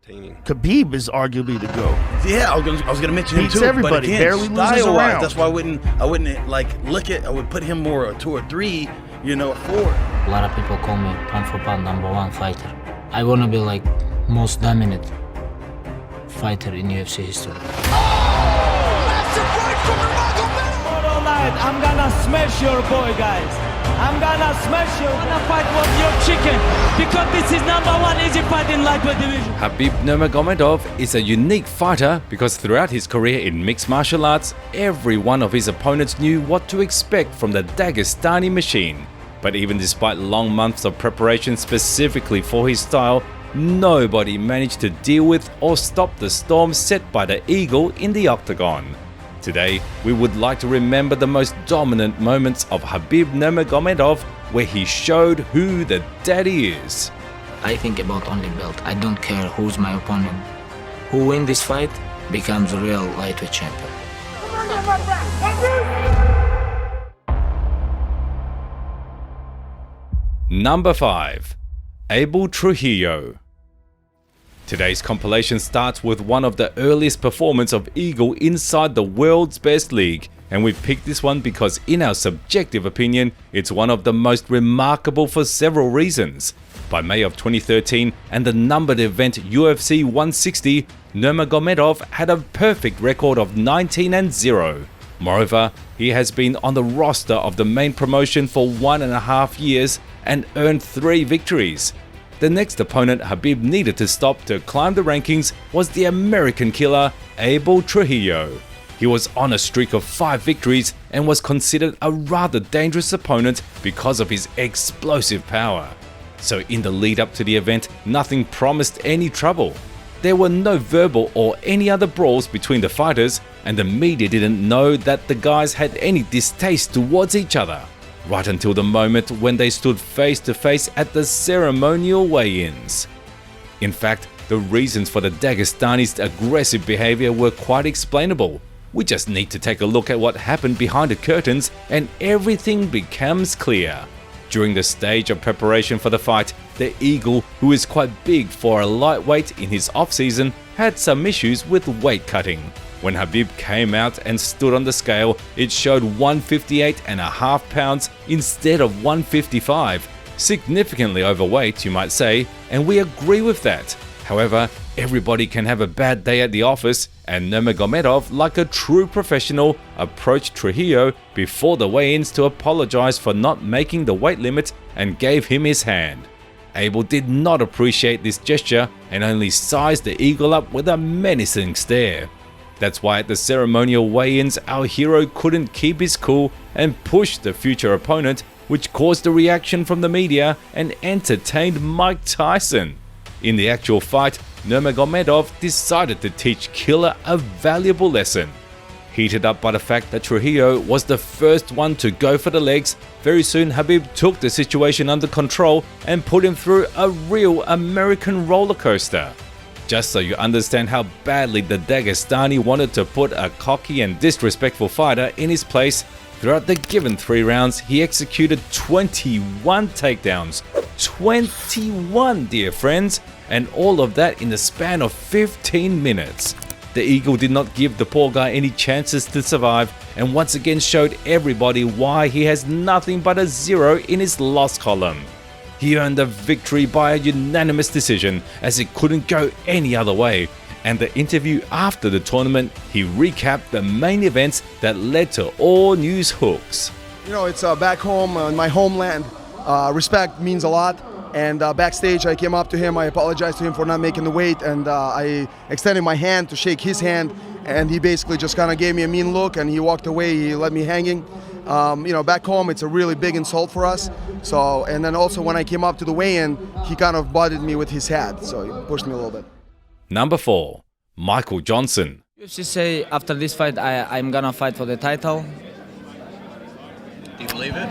Khabib is arguably the GOAT. Yeah, I was gonna mention him Beats too. everybody, but again, barely loses style-wise, around. that's why I wouldn't like look at. I would put him more a 2 or 3, you know, a 4. A lot of people call me pound for pound #1 fighter. I wanna be like most dominant fighter in UFC history. Massive right from Nurmagomedov! Tomorrow night, I'm gonna smash your boy, guys. I'm gonna smash you. I'm gonna fight for your chicken because this is #1 easy fight in lightweight division. Khabib Nurmagomedov is a unique fighter because throughout his career in mixed martial arts, every one of his opponents knew what to expect from the Dagestani machine. But even despite long months of preparation specifically for his style, nobody managed to deal with or stop the storm set by the Eagle in the octagon. Today, we would like to remember the most dominant moments of Khabib Nurmagomedov, where he showed who the daddy is. I think about only belt. I don't care who's my opponent. Who wins this fight becomes a real lightweight champion. Number 5. Abel Trujillo. Today's compilation starts with one of the earliest performances of Eagle inside the world's best league, and we've picked this one because in our subjective opinion, it's one of the most remarkable for several reasons. By May of 2013 and the numbered event UFC 160, Nurmagomedov had a perfect record of 19-0. Moreover, he has been on the roster of the main promotion for 1.5 years and earned 3 victories. The next opponent Khabib needed to stop to climb the rankings was the American killer Abel Trujillo. He was on a streak of 5 victories and was considered a rather dangerous opponent because of his explosive power. So in the lead up to the event, nothing promised any trouble. There were no verbal or any other brawls between the fighters, and the media didn't know that the guys had any distaste towards each other. Right until the moment when they stood face to face at the ceremonial weigh-ins. In fact, the reasons for the Dagestani's aggressive behavior were quite explainable. We just need to take a look at what happened behind the curtains and everything becomes clear. During the stage of preparation for the fight, the Eagle, who is quite big for a lightweight in his off-season, had some issues with weight cutting. When Khabib came out and stood on the scale, it showed 158.5 pounds instead of 155. Significantly overweight, you might say, and we agree with that. However, everybody can have a bad day at the office, and Nurmagomedov, like a true professional, approached Trujillo before the weigh-ins to apologize for not making the weight limit and gave him his hand. Abel did not appreciate this gesture and only sized the Eagle up with a menacing stare. That's why at the ceremonial weigh-ins, our hero couldn't keep his cool and pushed the future opponent, which caused a reaction from the media and entertained Mike Tyson. In the actual fight, Nurmagomedov decided to teach Killer a valuable lesson. Heated up by the fact that Trujillo was the first one to go for the legs, very soon Khabib took the situation under control and put him through a real American roller coaster. Just so you understand how badly the Dagestani wanted to put a cocky and disrespectful fighter in his place, throughout the given 3 rounds, he executed 21 takedowns. 21, dear friends! And all of that in the span of 15 minutes. The Eagle did not give the poor guy any chances to survive, and once again showed everybody why he has nothing but a 0 in his loss column. He earned the victory by a unanimous decision, as it couldn't go any other way. And the interview after the tournament, he recapped the main events that led to all news hooks. You know, it's back home in my homeland. Respect means a lot. And backstage, I came up to him. I apologized to him for not making the weight, and I extended my hand to shake his hand. And he basically just kind of gave me a mean look, and he walked away. He left me hanging. You know, back home, it's a really big insult for us. So, and then also when I came up to the weigh-in, he kind of butted me with his hat, so he pushed me a little bit. Number 4. Michael Johnson. UFC say after this fight, I'm gonna fight for the title. Do you believe it?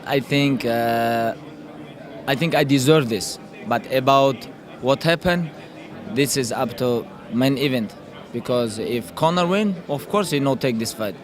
I think I deserve this. But about what happened, this is up to main event. Because if Conor win, of course he no take this fight.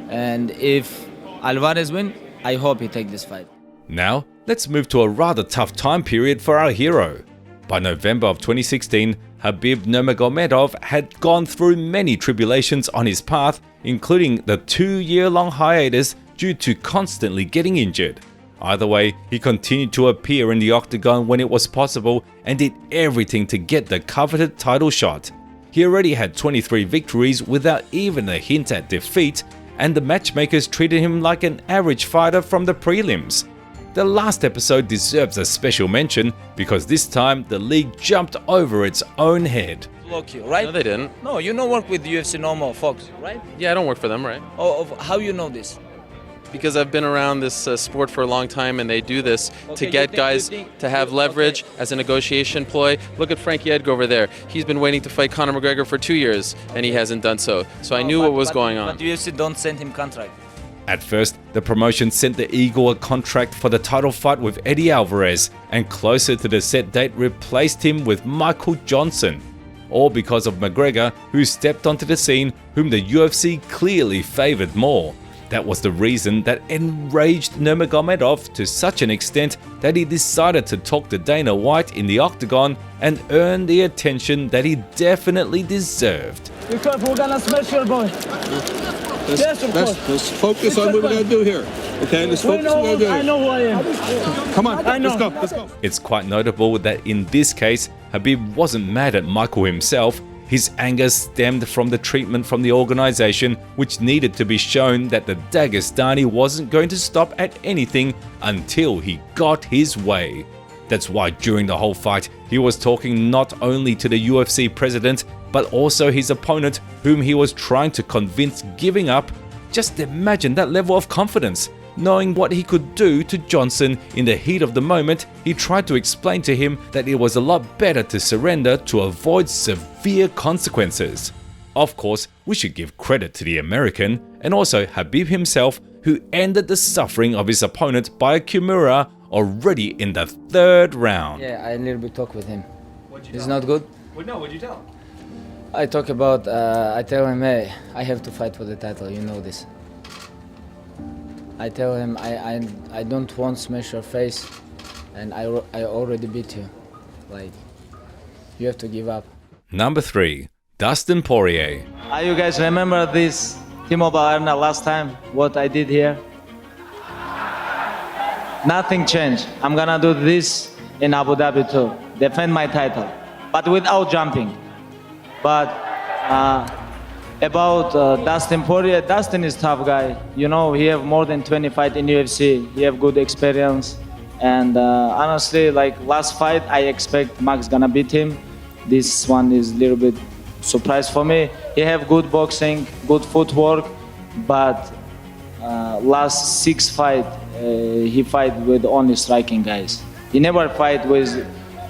And if Alvarez win, I hope he take this fight. Now, let's move to a rather tough time period for our hero. By November of 2016, Khabib Nurmagomedov had gone through many tribulations on his path, including the 2-year-long hiatus due to constantly getting injured. Either way, he continued to appear in the octagon when it was possible and did everything to get the coveted title shot. He already had 23 victories without even a hint at defeat, and the matchmakers treated him like an average fighter from the prelims. The last episode deserves a special mention because this time the league jumped over its own head. Block you, right? No, they didn't. No, you don't work with UFC normal folks, right? Yeah, I don't work for them, right? How you know this? Because I've been around this sport for a long time, and they do this to get guys to have leverage as a negotiation ploy. Look at Frankie Edgar over there. He's been waiting to fight Conor McGregor for 2 years, and he hasn't done so. So I knew what was going on. But UFC don't send him contract. At first, the promotion sent the Eagle a contract for the title fight with Eddie Alvarez, and closer to the set date replaced him with Michael Johnson. All because of McGregor, who stepped onto the scene, whom the UFC clearly favored more. That was the reason that enraged Nurmagomedov to such an extent that he decided to talk to Dana White in the octagon and earn the attention that he definitely deserved. Be careful, we're gonna smash your boy. Yes, of course. Let's focus on what we're gonna do here. Okay, let's focus on what we're doing. I know who I am. Come on, I know. let's go. It's quite notable that in this case, Khabib wasn't mad at Michael himself. His anger stemmed from the treatment from the organization, which needed to be shown that the Dagestani wasn't going to stop at anything until he got his way. That's why during the whole fight, he was talking not only to the UFC president, but also his opponent, whom he was trying to convince giving up. Just imagine that level of confidence. Knowing what he could do to Johnson in the heat of the moment, he tried to explain to him that it was a lot better to surrender to avoid severe consequences. Of course, we should give credit to the American and also Khabib himself, who ended the suffering of his opponent by a Kimura already in the 3rd round. Yeah, I a little bit talk with him. It's not good. Well, no, what'd you tell him? I talk about. I tell him, hey, I have to fight for the title. You know this. I tell him I don't want to smash your face, and I already beat you. Like, you have to give up. Number 3, Dustin Poirier. You guys remember this T-Mobile Arena last time? What I did here? Nothing changed. I'm gonna do this in Abu Dhabi too. Defend my title, but without jumping. But about Dustin Poirier, Dustin is tough guy. You know, he have more than 20 fights in UFC. He have good experience. And honestly, like last fight, I expect Max gonna beat him. This one is a little bit surprise for me. He have good boxing, good footwork, but last 6 fights, he fight with only striking guys. He never fight with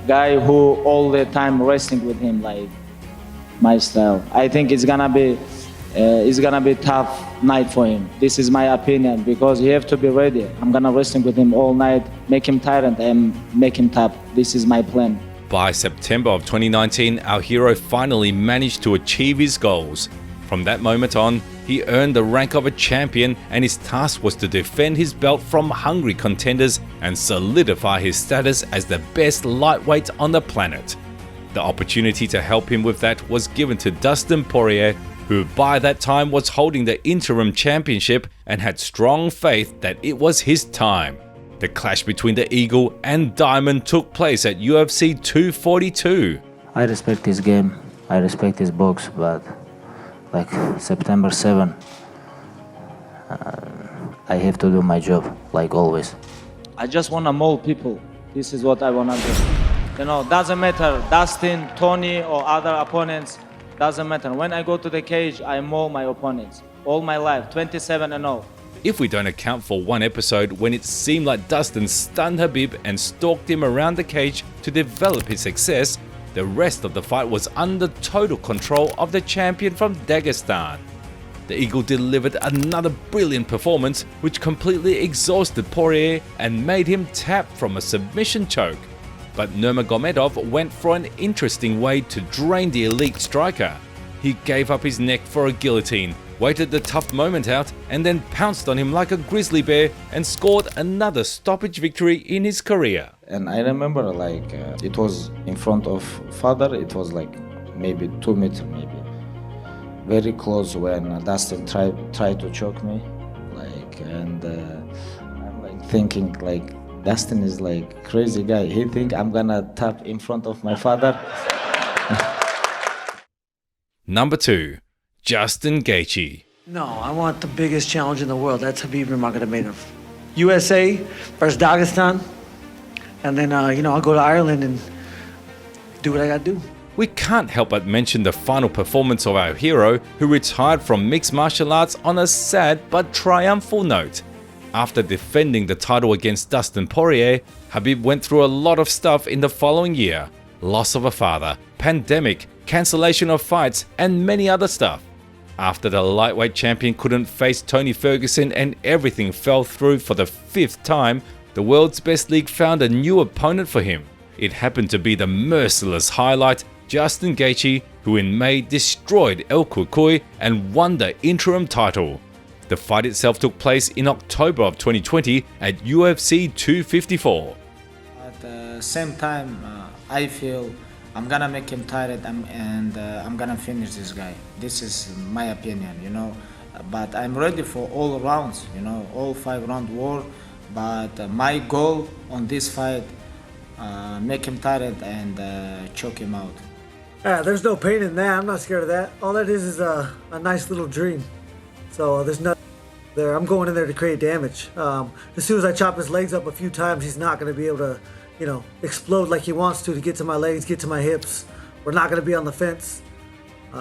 guy who all the time wrestling with him like my style. I think it's gonna be tough night for him. This is my opinion because he have to be ready. I'm gonna wrestling with him all night, make him tired and make him tough. This is my plan. By September of 2019, our hero finally managed to achieve his goals. From that moment on, he earned the rank of a champion, and his task was to defend his belt from hungry contenders and solidify his status as the best lightweight on the planet. The opportunity to help him with that was given to Dustin Poirier, who by that time was holding the interim championship and had strong faith that it was his time. The clash between the Eagle and Diamond took place at UFC 242. I respect his game, I respect his box, but like September 7, I have to do my job, like always. I just wanna mold people. This is what I wanna do. You know, doesn't matter, Dustin, Tony, or other opponents, doesn't matter. When I go to the cage, I mold my opponents. All my life, 27-0. If we don't account for one episode when it seemed like Dustin stunned Khabib and stalked him around the cage to develop his success, the rest of the fight was under total control of the champion from Dagestan. The Eagle delivered another brilliant performance which completely exhausted Poirier and made him tap from a submission choke. But Nurmagomedov went for an interesting way to drain the elite striker. He gave up his neck for a guillotine, waited the tough moment out, and then pounced on him like a grizzly bear and scored another stoppage victory in his career. And I remember like it was in front of father, it was like maybe 2 meters maybe. Very close when Dustin tried to choke me, like, and I'm like thinking like Dustin is like crazy guy. He think I'm gonna tap in front of my father. Number 2, Justin Gaethje. No, I want the biggest challenge in the world. That's Khabib Nurmagomedov. USA versus Dagestan. And then, I'll go to Ireland and do what I gotta do. We can't help but mention the final performance of our hero, who retired from mixed martial arts on a sad but triumphal note. After defending the title against Dustin Poirier, Khabib went through a lot of stuff in the following year. Loss of a father, pandemic, cancellation of fights, and many other stuff. After the lightweight champion couldn't face Tony Ferguson and everything fell through for the 5th time, the world's best league found a new opponent for him. It happened to be the merciless highlight, Justin Gaethje, who in May destroyed El Cucuy and won the interim title. The fight itself took place in October of 2020 at UFC 254. At the same time, I feel I'm gonna make him tired and I'm gonna finish this guy. This is my opinion, you know. But I'm ready for all rounds, you know, all 5-round war. But my goal on this fight, make him tired and choke him out. There's no pain in that. I'm not scared of that. All that is a nice little dream. So there's nothing there. I'm going in there to create damage. As soon as I chop his legs up a few times, he's not going to be able to, explode like he wants to get to my legs, get to my hips. We're not going to be on the fence.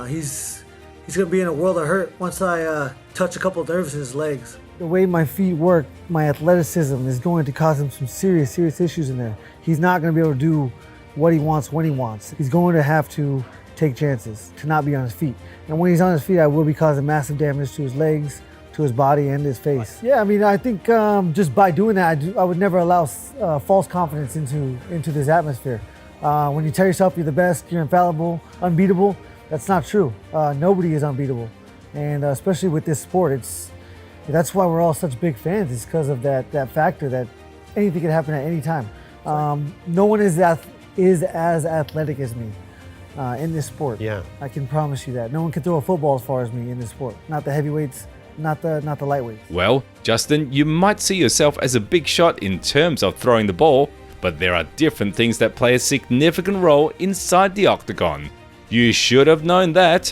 He's going to be in a world of hurt once I touch a couple of nerves in his legs. The way my feet work, my athleticism is going to cause him some serious issues in there. He's not going to be able to do what he wants when he wants. He's going to have to take chances to not be on his feet. And when he's on his feet, I will be causing massive damage to his legs, to his body, and his face. Yeah, I mean, I think just by doing that, I would never allow false confidence into this atmosphere. When you tell yourself you're the best, you're infallible, unbeatable, that's not true. Nobody is unbeatable. And especially with this sport, that's why we're all such big fans. It's because of that factor that anything can happen at any time. No one is as athletic as me in this sport. Yeah, I can promise you that. No one can throw a football as far as me in this sport. Not the heavyweights, not the lightweights. Well, Justin, you might see yourself as a big shot in terms of throwing the ball, but there are different things that play a significant role inside the octagon. You should have known that.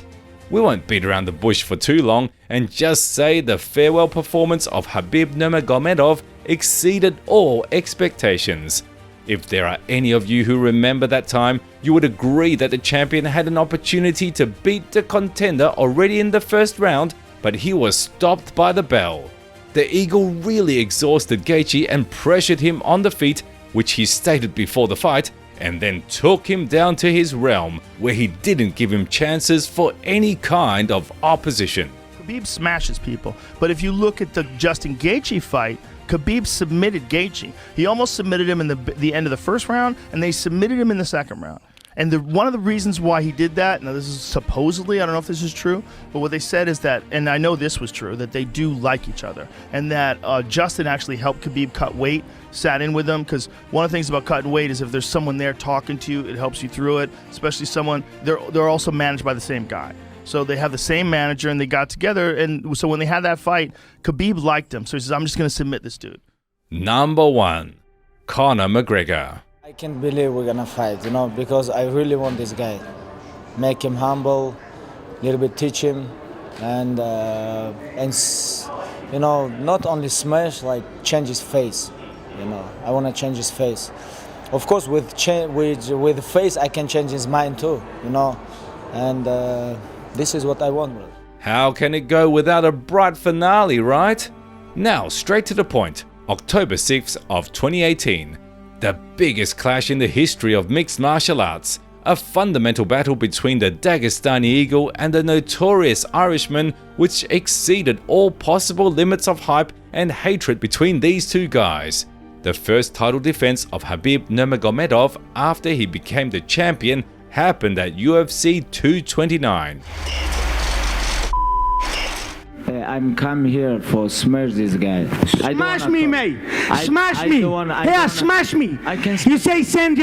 We won't beat around the bush for too long and just say the farewell performance of Khabib Nurmagomedov exceeded all expectations. If there are any of you who remember that time, you would agree that the champion had an opportunity to beat the contender already in the first round, but he was stopped by the bell. The Eagle really exhausted Gaethje and pressured him on the feet, which he stated before the fight, and then took him down to his realm, where he didn't give him chances for any kind of opposition. Khabib smashes people, but if you look at the Justin Gaethje fight, Khabib submitted Gaethje. He almost submitted him in the end of the first round, and they submitted him in the second round. And one of the reasons why he did that, now this is supposedly, I don't know if this is true, but what they said is that, and I know this was true, that they do like each other, and that Justin actually helped Khabib cut weight, sat in with him, because one of the things about cutting weight is if there's someone there talking to you, it helps you through it, especially someone, they're also managed by the same guy. So they have the same manager, and they got together, and so when they had that fight, Khabib liked him, so he says, I'm just going to submit this dude. Number 1. Conor McGregor. I can't believe we're gonna fight, because I really want this guy. Make him humble, a little bit teach him, and not only smash, like change his face. I want to change his face. Of course, with face, I can change his mind too. And this is what I want. How can it go without a bright finale, right? Now, straight to the point. October 6th of 2018. The biggest clash in the history of mixed martial arts, a fundamental battle between the Dagestani Eagle and the notorious Irishman, which exceeded all possible limits of hype and hatred between these two guys. The first title defense of Khabib Nurmagomedov after he became the champion happened at UFC 229. I'm come here for smash this guy. Smash me, mate. Smash me. Yeah, smash me. You say send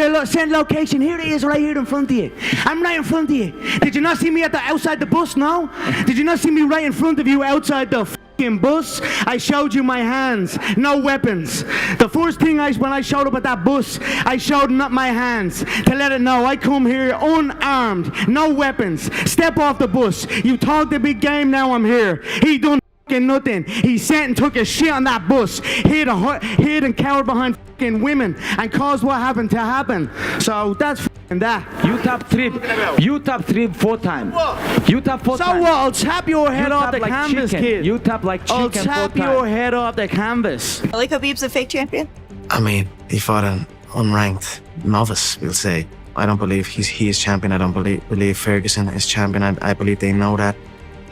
location. Here it is, right here in front of you. I'm right in front of you. Did you not see me outside the bus? No. Did you not see me right in front of you outside the bus? I showed you my hands, no weapons. The first thing when I showed up at that bus, I showed not my hands to let it know I come here unarmed, no weapons. Step off the bus. You talk the big game, now I'm here. He done nothing. He sat and took a shit on that bus, hid and cowered behind women, and caused what happened to happen. So that's that. You tap three 4 times. You tap 4 times. So what? I'll tap your head off the canvas, kid. You tap like chicken. I'll tap your head off the canvas. Like Khabib's a fake champion? I mean, he fought an unranked novice, we'll say. I don't believe he is champion. I don't believe Ferguson is champion. I believe they know that,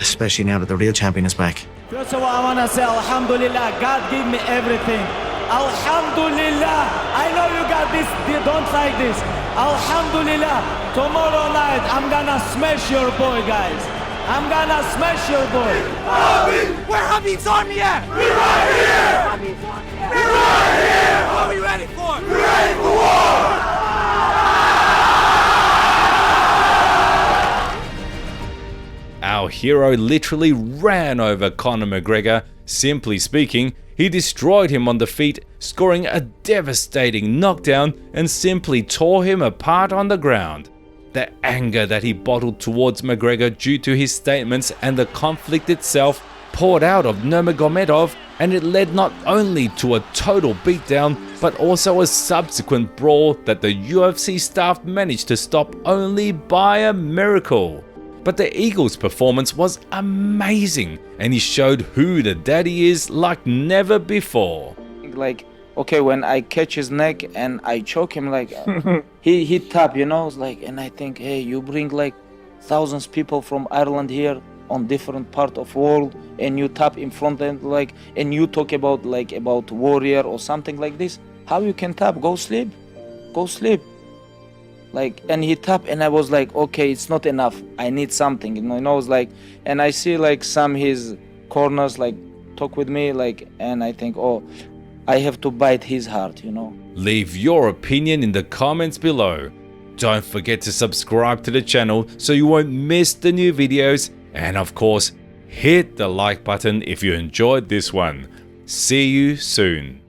especially now that the real champion is back. First of all, I want to say Alhamdulillah, God gave me everything. Alhamdulillah, I know you got this, don't like this. Alhamdulillah, tomorrow night I'm gonna smash your boy, guys. I'm gonna smash your boy. Khabib! Where Khabib's army at? We're right here! Khabib's army at? We're right here! What are we ready for? We're ready for war! Our hero literally ran over Conor McGregor. Simply speaking, he destroyed him on the feet, scoring a devastating knockdown and simply tore him apart on the ground. The anger that he bottled towards McGregor due to his statements and the conflict itself poured out of Nurmagomedov, and it led not only to a total beatdown but also a subsequent brawl that the UFC staff managed to stop only by a miracle. But the Eagle's performance was amazing, and he showed who the daddy is like never before. Like, okay, when I catch his neck and I choke him, like he tap, you know, like, and I think, hey, you bring like thousands of people from Ireland here on different part of world, and you tap in front of them, like, and you talk about like about warrior or something like this. How you can tap? Go sleep, go sleep. Like, and he tapped, and I was like, okay, it's not enough, I need something, you know, it's like, and I see like some his corners like talk with me, like, and I think, oh, I have to bite his heart, you know. Leave your opinion in the comments below. Don't forget to subscribe to the channel so you won't miss the new videos, and of course, hit the like button if you enjoyed this one. See you soon.